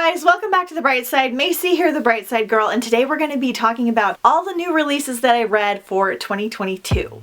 guys, welcome back to The Bright Side. Macy here, the Bright Side Girl, and today we're going to be talking about all the new releases that I read for 2022.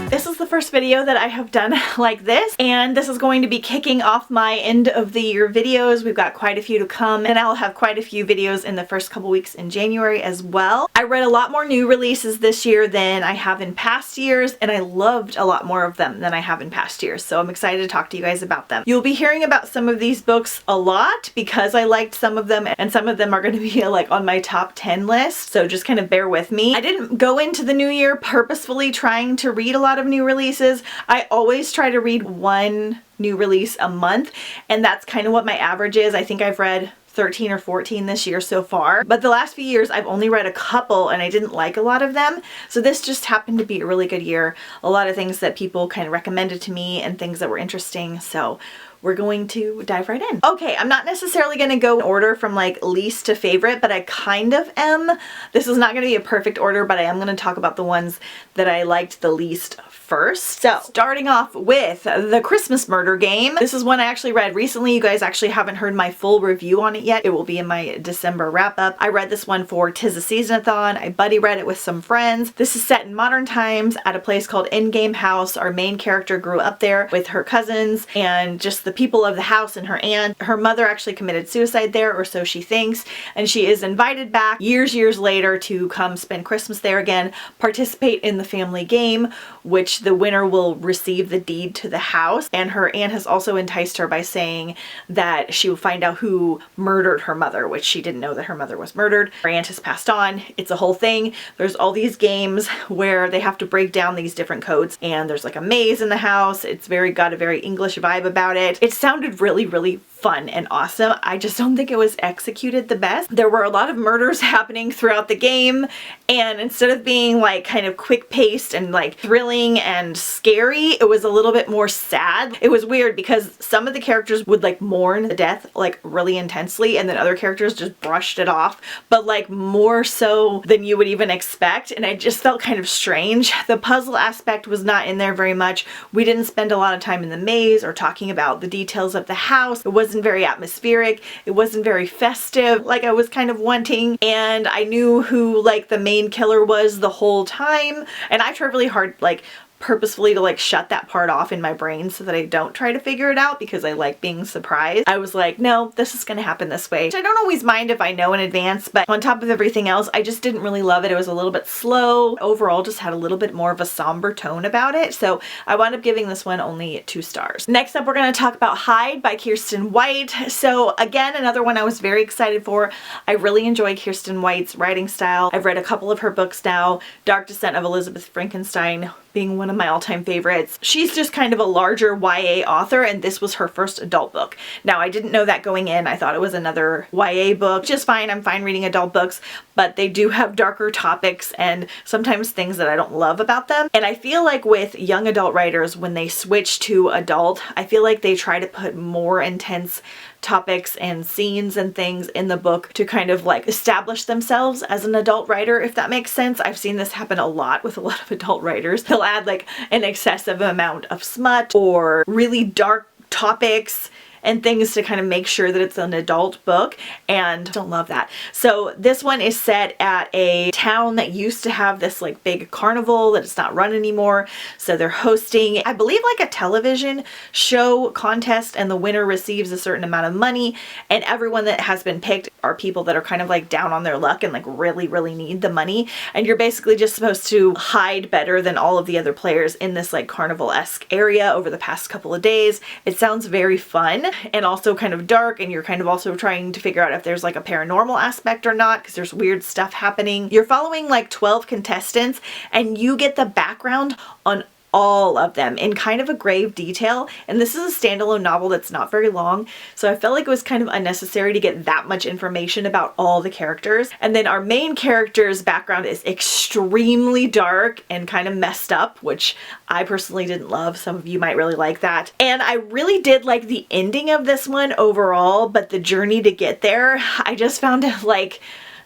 This is the first video that I have done like this, and this is going to be kicking off my end of the year videos. We've got quite a few to come, and I'll have quite a few videos in the first couple weeks in January as well. I read a lot more new releases this year than I have in past years, and I loved a lot more of them than I have in past years, so I'm excited to talk to you guys about them. You'll be hearing about some of these books a lot because I liked some of them, and some of them are going to be like on my top 10 list, so just kind of bear with me. I didn't go into the new year purposefully trying to read a lot of new releases. I always try to read one new release a month, and that's kind of what my average is. I think I've read 13 or 14 this year so far, but the last few years I've only read a couple and I didn't like a lot of them, so this just happened to be a really good year. A lot of things that people kind of recommended to me and things that were interesting, so we're going to dive right in. Okay, I'm not necessarily going to go in order from like least to favorite, but I kind of am. This is not going to be a perfect order, but I am going to talk about the ones that I liked the least first. So, starting off with The Christmas Murder Game. This is one I actually read recently. You guys actually haven't heard my full review on it yet. It will be in my December wrap-up. I read this one for 'Tis a Season-a-thon. I buddy read it with some friends. This is set in modern times at a place called Endgame House. Our main character grew up there with her cousins and just the people of the house and her aunt. Her mother actually committed suicide there, or so she thinks, and she is invited back years later to come spend Christmas there again, participate in the family game, which the winner will receive the deed to the house. And her aunt has also enticed her by saying that she will find out who murdered her mother, which she didn't know that her mother was murdered. Her aunt has passed on. It's a whole thing. There's all these games where they have to break down these different codes, and there's like a maze in the house. It's got a very English vibe about it. It sounded really fun and awesome. I just don't think it was executed the best. There were a lot of murders happening throughout the game, and instead of being like kind of quick paced and like thrilling and scary, it was a little bit more sad. It was weird because some of the characters would like mourn the death like really intensely, and then other characters just brushed it off, but like more so than you would even expect, and I just felt kind of strange. The puzzle aspect was not in there very much. We didn't spend a lot of time in the maze or talking about the details of the house. It wasn't very atmospheric. It wasn't very festive like I was kind of wanting, and I knew who like the main killer was the whole time, and I tried really hard like purposefully to like shut that part off in my brain so that I don't try to figure it out because I like being surprised. I was like, no, this is gonna happen this way. Which I don't always mind if I know in advance, but on top of everything else, I just didn't really love it. It was a little bit slow. Overall, just had a little bit more of a somber tone about it, so I wound up giving this one only 2 stars. Next up, we're gonna talk about Hide by Kirsten White. So again, another one I was very excited for. I really enjoy Kirsten White's writing style. I've read a couple of her books now. Dark Descent of Elizabeth Frankenstein being one of my all-time favorites. She's just kind of a larger YA author, and this was her first adult book. Now, I didn't know that going in. I thought it was another YA book, which is fine. I'm fine reading adult books, but they do have darker topics and sometimes things that I don't love about them. And I feel like with young adult writers, when they switch to adult, I feel like they try to put more intense topics and scenes and things in the book to kind of like establish themselves as an adult writer, if that makes sense. I've seen this happen a lot with a lot of adult writers. They'll add like an excessive amount of smut or really dark topics and things to kind of make sure that it's an adult book, and don't love that. So this one is set at a town that used to have this like big carnival that it's not run anymore. So they're hosting, I believe, like a television show contest, and the winner receives a certain amount of money, and everyone that has been picked are people that are kind of like down on their luck and like really need the money, and you're basically just supposed to hide better than all of the other players in this like carnival-esque area over the past couple of days. It sounds very fun and also kind of dark, and you're kind of also trying to figure out if there's like a paranormal aspect or not, because there's weird stuff happening. You're following like 12 contestants, and you get the background on all of them in kind of a grave detail, and this is a standalone novel that's not very long, so I felt like it was kind of unnecessary to get that much information about all the characters. And then our main character's background is extremely dark and kind of messed up, which I personally didn't love. Some of you might really like that, and I really did like the ending of this one overall, but the journey to get there, I just found it like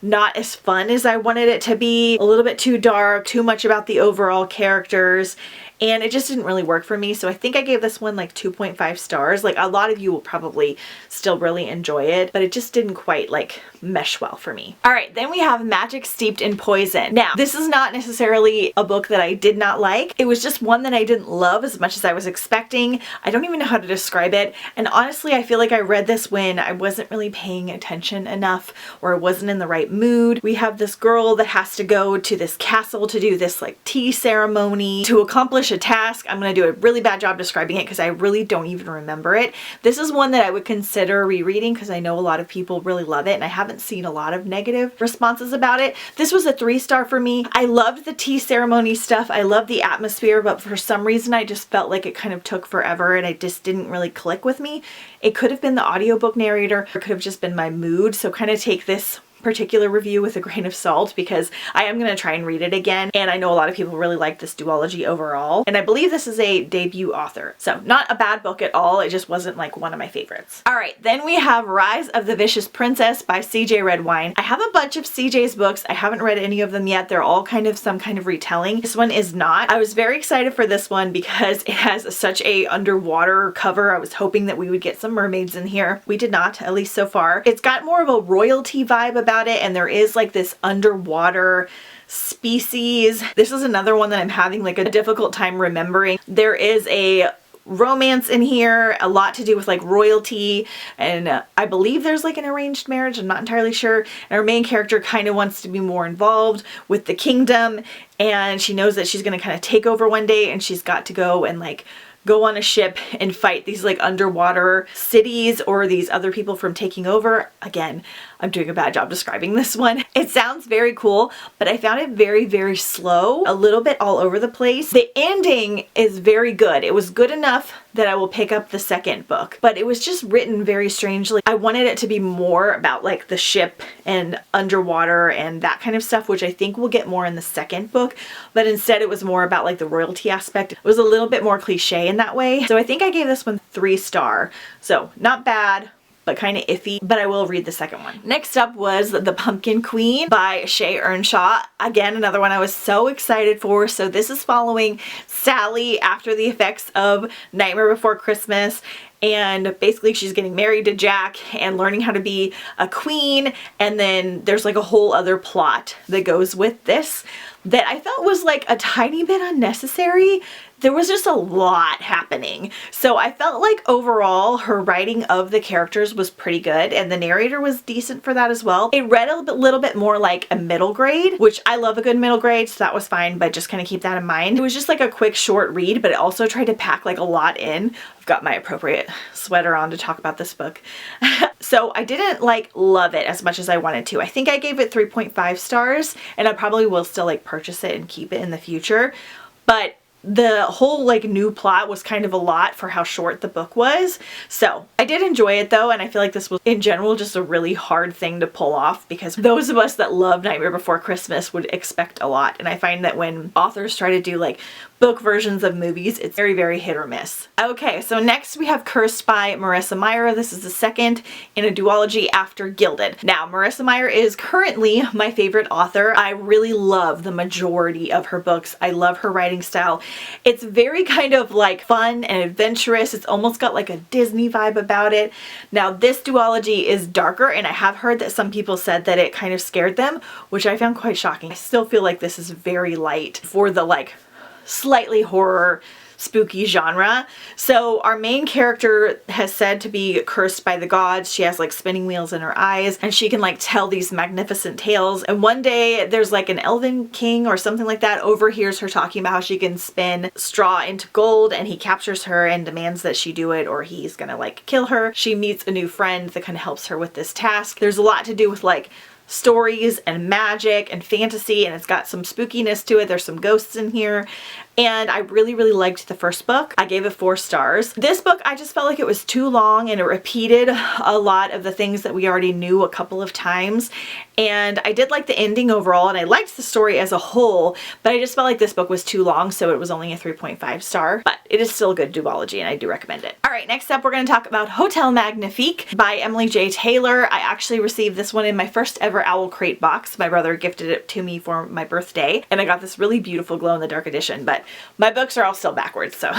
not as fun as I wanted it to be. A little bit too dark, too much about the overall characters, and it just didn't really work for me. So I think I gave this one like 2.5 stars. Like a lot of you will probably still really enjoy it, but it just didn't quite like mesh well for me. All right, then we have Magic Steeped in Poison. Now, this is not necessarily a book that I did not like. It was just one that I didn't love as much as I was expecting. I don't even know how to describe it. And honestly, I feel like I read this when I wasn't really paying attention enough, or I wasn't in the right mood. We have this girl that has to go to this castle to do this like tea ceremony to accomplish a task. I'm going to do a really bad job describing it because I really don't even remember it. This is one that I would consider rereading because I know a lot of people really love it, and I haven't seen a lot of negative responses about it. This was a 3-star for me. I loved the tea ceremony stuff. I loved the atmosphere, but for some reason I just felt like it kind of took forever and it just didn't really click with me. It could have been the audiobook narrator, or it could have just been my mood. So kind of take this particular review with a grain of salt because I am going to try and read it again, and I know a lot of people really like this duology overall, and I believe this is a debut author. So not a bad book at all, it just wasn't like one of my favorites. Alright, then we have Rise of the Vicious Princess by CJ Redwine. I have a bunch of CJ's books. I haven't read any of them yet. They're all kind of some kind of retelling. This one is not. I was very excited for this one because it has such a underwater cover. I was hoping that we would get some mermaids in here. We did not, at least so far. It's got more of a royalty vibe about it, and there is like this underwater species. This is another one that I'm having like a difficult time remembering. There is a romance in here, a lot to do with like royalty, and I believe there's like an arranged marriage. I'm not entirely sure. And our main character kind of wants to be more involved with the kingdom, and she knows that she's going to kind of take over one day, and she's got to go and like go on a ship and fight these like underwater cities or these other people from taking over. Again, I'm doing a bad job describing this one. It sounds very cool, but I found it very, very slow, a little bit all over the place. The ending is very good. It was good enough that I will pick up the second book, but it was just written very strangely. I wanted it to be more about like the ship and underwater and that kind of stuff, which I think we'll get more in the second book, but instead it was more about like the royalty aspect. It was a little bit more cliche in that way. So I think I gave this one 3-star. So not bad, but kind of iffy, but I will read the second one. Next up was The Pumpkin Queen by Shay Earnshaw. Again, another one I was so excited for. So this is following Sally after the effects of Nightmare Before Christmas, and basically she's getting married to Jack and learning how to be a queen, and then there's like a whole other plot that goes with this that I felt was like a tiny bit unnecessary. There was just a lot happening. So I felt like overall her writing of the characters was pretty good, and the narrator was decent for that as well. It read a little bit more like a middle grade, which I love a good middle grade, so that was fine, but just kind of keep that in mind. It was just like a quick short read, but it also tried to pack like a lot in. I've got my appropriate sweater on to talk about this book. So I didn't like love it as much as I wanted to. I think I gave it 3.5 stars, and I probably will still like purchase it and keep it in the future. But the whole like new plot was kind of a lot for how short the book was. So I did enjoy it though, and I feel like this was in general just a really hard thing to pull off because those of us that love Nightmare Before Christmas would expect a lot. And I find that when authors try to do like book versions of movies, it's very, very hit or miss. Okay, so next we have Cursed by Marissa Meyer. This is the second in a duology after Gilded. Now, Marissa Meyer is currently my favorite author. I really love the majority of her books. I love her writing style. It's very kind of like fun and adventurous. It's almost got like a Disney vibe about it. Now, this duology is darker, and I have heard that some people said that it kind of scared them, which I found quite shocking. I still feel like this is very light for the like slightly horror spooky genre. So our main character has said to be cursed by the gods. She has like spinning wheels in her eyes, and she can like tell these magnificent tales. And one day there's like an elven king or something like that overhears her talking about how she can spin straw into gold, and he captures her and demands that she do it or he's gonna like kill her. She meets a new friend that kind of helps her with this task. There's a lot to do with like stories and magic and fantasy, and it's got some spookiness to it. There's some ghosts in here, and I really, really liked the first book. I gave it 4 stars. This book, I just felt like it was too long, and it repeated a lot of the things that we already knew a couple of times. And I did like the ending overall, and I liked the story as a whole, but I just felt like this book was too long, so it was only a 3.5 star. But it is still a good duology, and I do recommend it. All right, next up, we're going to talk about Hotel Magnafique by Emily J. Taylor. I actually received this one in my first ever Owl Crate box. My brother gifted it to me for my birthday, and I got this really beautiful glow-in-the-dark edition. But my books are all still backwards, so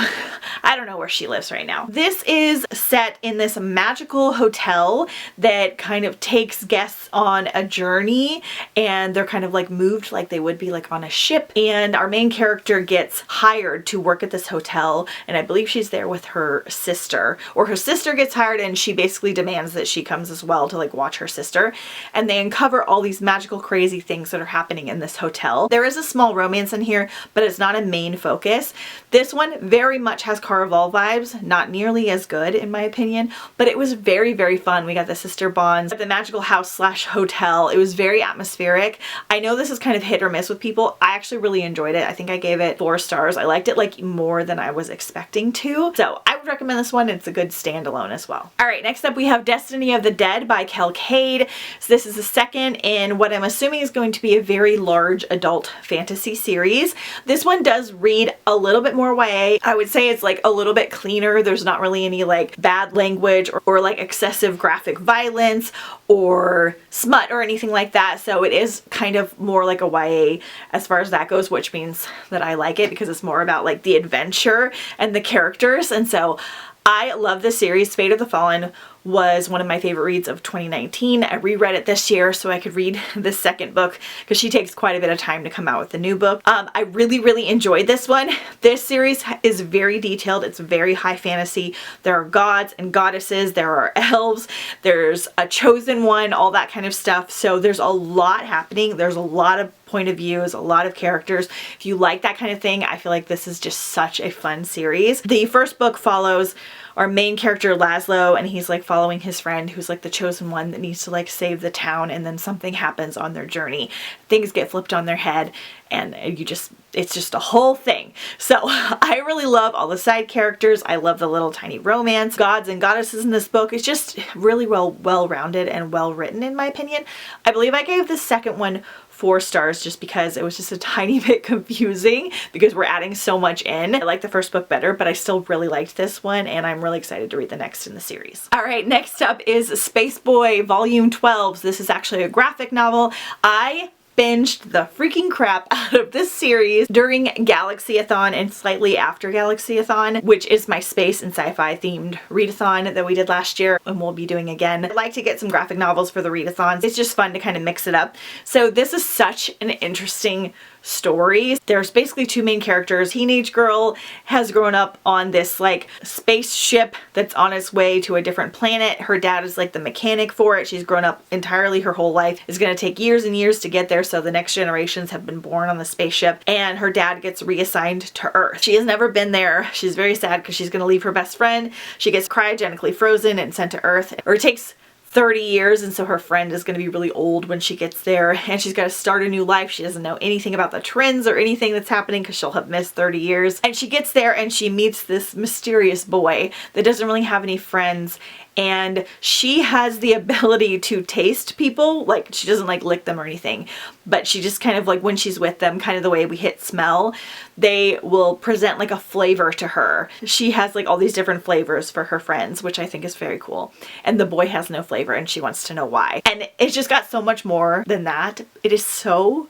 I don't know where she lives right now. This is set in this magical hotel that kind of takes guests on a journey, and they're kind of like moved like they would be like on a ship, and our main character gets hired to work at this hotel, and I believe she's there with her sister, or her sister gets hired and she basically demands that she comes as well to like watch her sister, and they uncover all these magical crazy things that are happening in this hotel. There is a small romance in here, but it's not a main focus. This one very much has Caraval vibes, not nearly as good in my opinion, but it was very, very fun. We got the sister bonds at the magical house slash hotel. It was very atmospheric. I know this is kind of hit or miss with people. I actually really enjoyed it. I think I gave it 4 stars. I liked it like more than I was expecting to. So I would recommend this one. It's a good standalone as well. All right, next up we have Destiny of the Dead by Kelcade. So this is the second in what I'm assuming is going to be a very large adult fantasy series. This one does read a little bit more YA. I would say it's like a little bit cleaner. There's not really any like bad language or like excessive graphic violence or smut or anything like that. So it is kind of more like a YA as far as that goes, which means that I like it because it's more about like the adventure and the characters. And so I love this series. Fate of the Fallen was one of my favorite reads of 2019. I reread it this year so I could read the second book because she takes quite a bit of time to come out with the new book. I really, really enjoyed this one. This series is very detailed. It's very high fantasy. There are gods and goddesses. There are elves. There's a chosen one, all that kind of stuff. So there's a lot happening. There's a lot of point of views, a lot of characters. If you like that kind of thing, I feel like this is just such a fun series. The first book follows our main character Laszlo, and he's like following his friend who's like the chosen one that needs to like save the town, and then something happens on their journey. Things get flipped on their head, and it's just a whole thing. So I really love all the side characters. I love the little tiny romance. Gods and goddesses in this book is just really well-rounded and well written in my opinion. I believe I gave the second one 4 stars just because it was just a tiny bit confusing because we're adding so much in. I like the first book better, but I still really liked this one, and I'm really excited to read the next in the series. All right, next up is Space Boy Volume 12. This is actually a graphic novel. I binged the freaking crap out of this series during Galaxy-a-thon and slightly after Galaxy-a-thon, which is my space and sci-fi themed readathon that we did last year and we'll be doing again. I like to get some graphic novels for the readathons. It's just fun to kind of mix it up. So this is such an interesting story. There's basically 2 main characters. Teenage girl has grown up on this like spaceship that's on its way to a different planet. Her dad is like the mechanic for it. She's grown up entirely her whole life. It's going to take years and years to get there, so the next generations have been born on the spaceship, and her dad gets reassigned to Earth. She has never been there. She's very sad because she's going to leave her best friend. She gets cryogenically frozen and sent to Earth, or it takes 30 years, and so her friend is going to be really old when she gets there, and she's got to start a new life. She doesn't know anything about the trends or anything that's happening because she'll have missed 30 years. And she gets there and she meets this mysterious boy that doesn't really have any friends, and she has the ability to taste people. Like, she doesn't like lick them or anything, but she just kind of like, when she's with them, kind of the way we hit smell, they will present like a flavor to her. She has like all these different flavors for her friends, which I think is very cool. And the boy has no flavor and she wants to know why. And it's just got so much more than that. It is so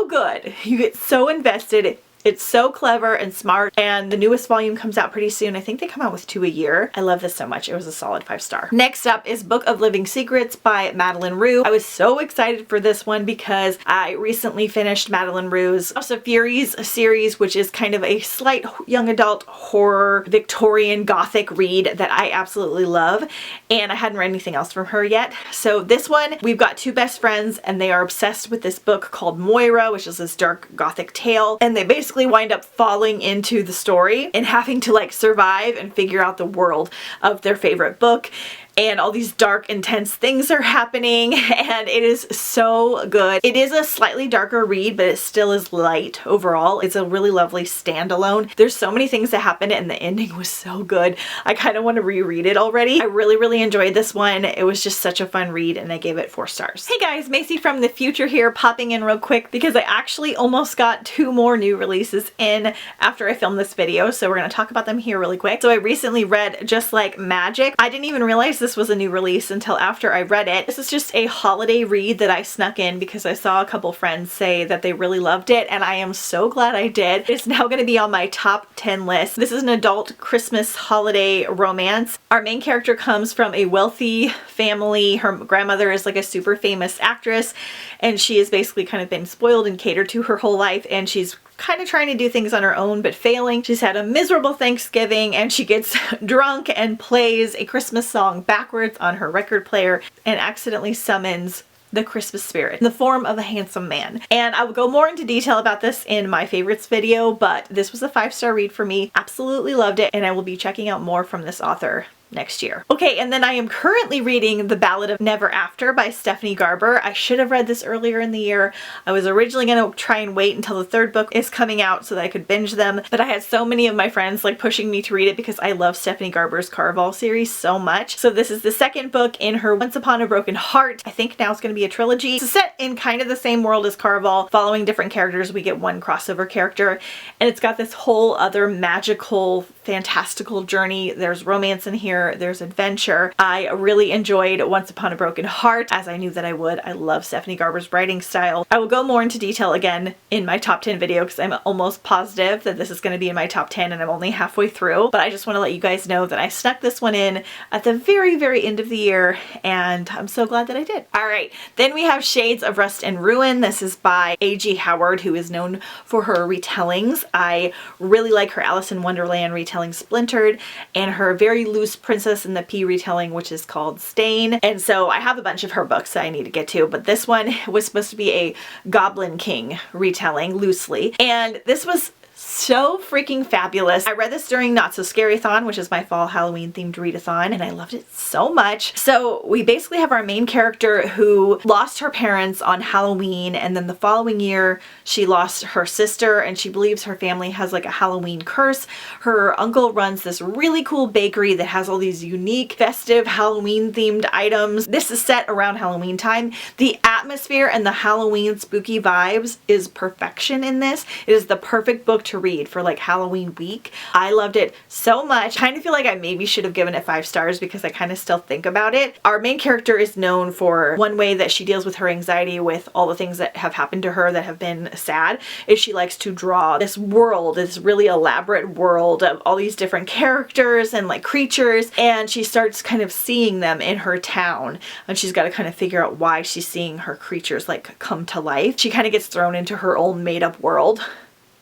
good. You get so invested. It's so clever and smart, and the newest volume comes out pretty soon. I think they come out with 2 a year. I love this so much. It was a solid 5 star. Next up is Book of Living Secrets by Madeline Rue. I was so excited for this one because I recently finished Madeline Rue's House of Furies series, which is kind of a slight young adult horror Victorian Gothic read that I absolutely love, and I hadn't read anything else from her yet. So this one, we've got 2 best friends and they are obsessed with this book called Moira, which is this dark Gothic tale, and they basically wind up falling into the story and having to like survive and figure out the world of their favorite book. And all these dark, intense things are happening, and it is so good. It is a slightly darker read, but it still is light overall. It's a really lovely standalone. There's so many things that happen, and the ending was so good. I kind of want to reread it already. I really enjoyed this one. It was just such a fun read, and I gave it 4 stars. Hey guys, Macy from the future here, popping in real quick because I actually almost got 2 more new releases in after I filmed this video, so we're going to talk about them here really quick. So I recently read Just Like Magic. I didn't even realize this was a new release until after I read it. This is just a holiday read that I snuck in because I saw a couple friends say that they really loved it, and I am so glad I did. It's now going to be on my top 10 list. This is an adult Christmas holiday romance. Our main character comes from a wealthy family. Her grandmother is like a super famous actress, and she has basically kind of been spoiled and catered to her whole life, and she's kind of trying to do things on her own but failing. She's had a miserable Thanksgiving, and she gets drunk and plays a Christmas song backwards on her record player and accidentally summons the Christmas spirit in the form of a handsome man. And I will go more into detail about this in my favorites video, but this was a 5-star read for me. Absolutely loved it, and I will be checking out more from this author next year. Okay, and then I am currently reading The Ballad of Never After by Stephanie Garber. I should have read this earlier in the year. I was originally going to try and wait until the 3rd book is coming out so that I could binge them, but I had so many of my friends like pushing me to read it because I love Stephanie Garber's Caraval series so much. So this is the 2nd book in her Once Upon a Broken Heart. I think now it's going to be a trilogy. It's set in kind of the same world as Caraval, following different characters. We get one crossover character, and it's got this whole other magical, fantastical journey. There's romance in here. There's adventure. I really enjoyed Once Upon a Broken Heart, as I knew that I would. I love Stephanie Garber's writing style. I will go more into detail again in my top 10 video because I'm almost positive that this is going to be in my top 10 and I'm only halfway through. But I just want to let you guys know that I snuck this one in at the very, very end of the year, and I'm so glad that I did. All right, then we have Shades of Rust and Ruin. This is by A.G. Howard, who is known for her retellings. I really like her Alice in Wonderland retelling Splintered and her very loose Princess in the Pea retelling, which is called Stain. And so I have a bunch of her books that I need to get to, but this one was supposed to be a Goblin King retelling loosely. And this was so freaking fabulous. I read this during Not So Scary-thon, which is my fall Halloween themed readathon, and I loved it so much. So we basically have our main character who lost her parents on Halloween, and then the following year she lost her sister, and she believes her family has like a Halloween curse. Her uncle runs this really cool bakery that has all these unique festive Halloween themed items. This is set around Halloween time. The atmosphere and the Halloween spooky vibes is perfection in this. It is the perfect book to read for like Halloween week. I loved it so much. Kind of feel like I maybe should have given it 5 stars because I kind of still think about it. Our main character is known for one way that she deals with her anxiety with all the things that have happened to her that have been sad is she likes to draw this world, this really elaborate world of all these different characters and like creatures, and she starts kind of seeing them in her town, and she's got to kind of figure out why she's seeing her creatures like come to life. She kind of gets thrown into her own made-up world.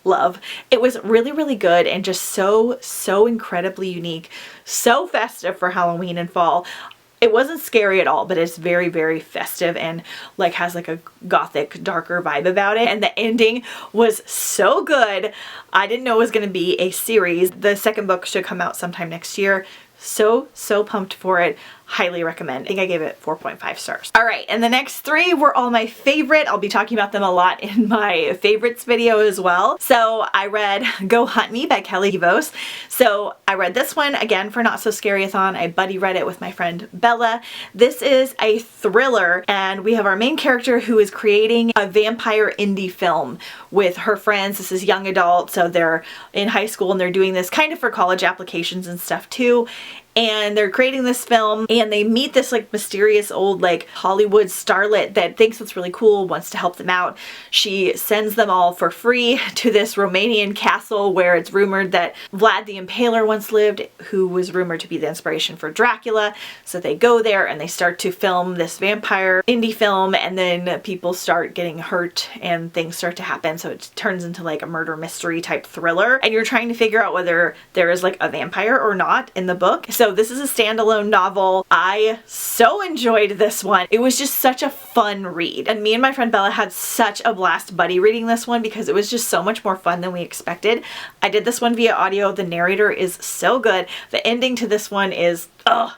Love. It was really, really good and just so incredibly unique, so festive for Halloween and fall. It wasn't scary at all, but it's very, very festive and like has like a gothic, darker vibe about it. And the ending was so good. I didn't know it was going to be a series. The 2nd book should come out sometime next year. So pumped for it. Highly recommend. I think I gave it 4.5 stars. All right, and the next 3 were all my favorite. I'll be talking about them a lot in my favorites video as well. So I read Go Hunt Me by Kelly Evos. So I read this one again for Not So Scary-a-thon. I buddy read it with my friend Bella. This is a thriller, and we have our main character who is creating a vampire indie film with her friends. This is young adult, so they're in high school and they're doing this kind of for college applications and stuff too. And they're creating this film, and they meet this like mysterious old like Hollywood starlet that thinks it's really cool, wants to help them out. She sends them all for free to this Romanian castle where it's rumored that Vlad the Impaler once lived, who was rumored to be the inspiration for Dracula. So they go there and they start to film this vampire indie film, and then people start getting hurt and things start to happen. So it turns into like a murder mystery type thriller, and you're trying to figure out whether there is like a vampire or not in the book. So this is a standalone novel. I so enjoyed this one. It was just such a fun read. And me and my friend Bella had such a blast buddy reading this one because it was just so much more fun than we expected. I did this one via audio. The narrator is so good. The ending to this one is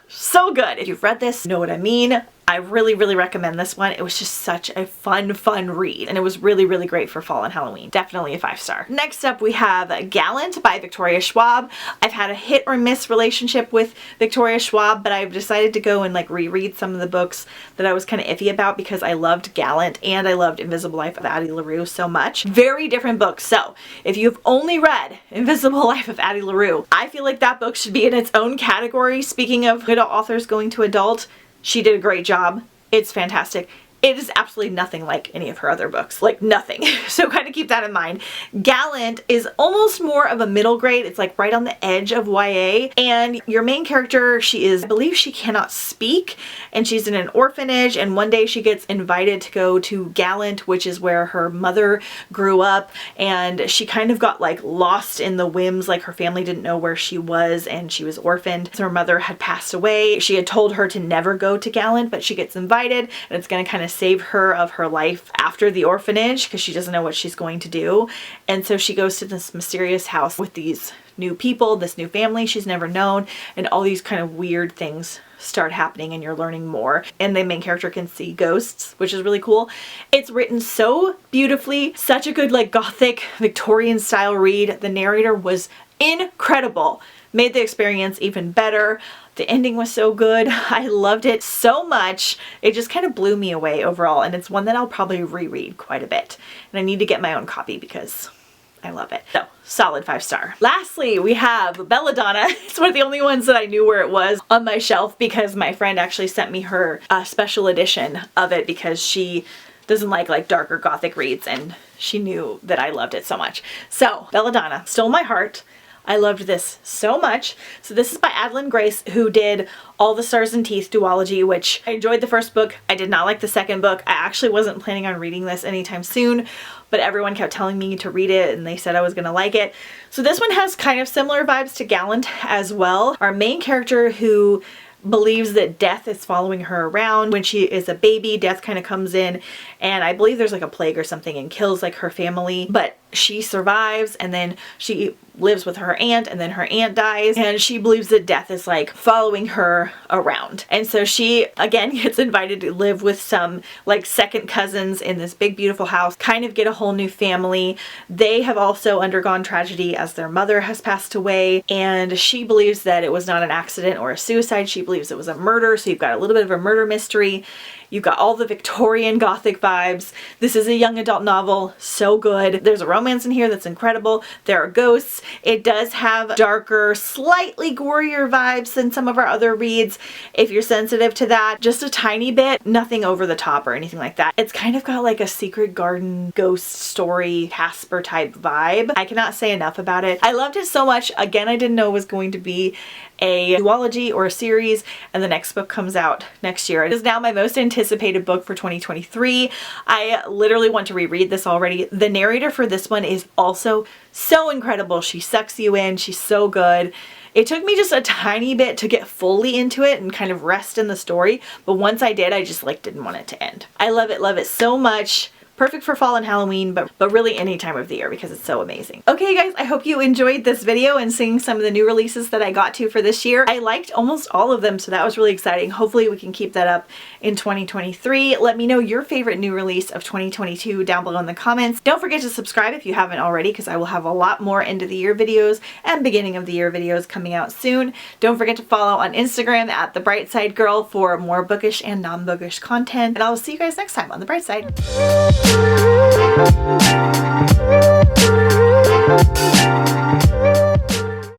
so good. If you've read this, you know what I mean. I really, really recommend this one. It was just such a fun read, and it was really, really great for fall and Halloween. Definitely a 5-star. Next up, we have Gallant by Victoria Schwab. I've had a hit or miss relationship with Victoria Schwab, but I've decided to go and like reread some of the books that I was kind of iffy about because I loved Gallant and I loved Invisible Life of Addie LaRue so much. Very different books. So if you've only read Invisible Life of Addie LaRue, I feel like that book should be in its own category. Speaking of adult authors going to adult, she did a great job. It's fantastic. It is absolutely nothing like any of her other books, like nothing. So kind of keep that in mind. Gallant is almost more of a middle grade. It's like right on the edge of YA. And your main character, I believe she cannot speak, and she's in an orphanage, and one day she gets invited to go to Gallant, which is where her mother grew up, and she kind of got like lost in the whims, like her family didn't know where she was and she was orphaned. So her mother had passed away. She had told her to never go to Gallant, but she gets invited, and it's going to kind of save her of her life after the orphanage because she doesn't know what she's going to do. And so she goes to this mysterious house with these new people, this new family she's never known, and all these kind of weird things start happening and you're learning more. And the main character can see ghosts, which is really cool. It's written so beautifully, such a good like gothic Victorian style read. The narrator was incredible, made the experience even better. The ending was so good. I loved it so much. It just kind of blew me away overall, and it's one that I'll probably reread quite a bit. And I need to get my own copy because I love it. So, solid 5-star. Lastly, we have Belladonna. It's one of the only ones that I knew where it was on my shelf because my friend actually sent me her special edition of it because she doesn't like darker gothic reads, and she knew that I loved it so much. So, Belladonna, stole my heart. I loved this so much. So this is by Adeline Grace, who did All the Stars and Teeth duology, which I enjoyed the first book. I did not like the second book. I actually wasn't planning on reading this anytime soon, but everyone kept telling me to read it and they said I was gonna like it. So this one has kind of similar vibes to Gallant as well. Our main character, who believes that death is following her around. When she is a baby, death kind of comes in, and I believe there's like a plague or something and kills like her family, but she survives, and then she lives with her aunt, and then her aunt dies, and she believes that death is like following her around. And so she again gets invited to live with some like second cousins in this big beautiful house, kind of get a whole new family. They have also undergone tragedy as their mother has passed away, and she believes that it was not an accident or a suicide. She believes it was a murder, so you've got a little bit of a murder mystery. You've got all the Victorian Gothic vibes. This is a young adult novel, so good. There's a romance in here that's incredible. There are ghosts. It does have darker, slightly gorier vibes than some of our other reads. If you're sensitive to that, just a tiny bit, nothing over the top or anything like that. It's kind of got like a Secret Garden ghost story, Casper type vibe. I cannot say enough about it. I loved it so much. Again, I didn't know it was going to be a duology or a series, and the next book comes out next year. It is now my most anticipated book for 2023. I literally want to reread this already. The narrator for this one is also so incredible. She sucks you in. She's so good. It took me just a tiny bit to get fully into it and kind of rest in the story, but once I did, I just like didn't want it to end. I love it so much. Perfect for fall and Halloween, but really any time of the year because it's so amazing. Okay guys, I hope you enjoyed this video and seeing some of the new releases that I got to for this year. I liked almost all of them, so that was really exciting. Hopefully we can keep that up in 2023. Let me know your favorite new release of 2022 down below in the comments. Don't forget to subscribe if you haven't already, because I will have a lot more end of the year videos and beginning of the year videos coming out soon. Don't forget to follow on Instagram at The Bright Side Girl for more bookish and non-bookish content. And I'll see you guys next time on The Bright Side. Thank you.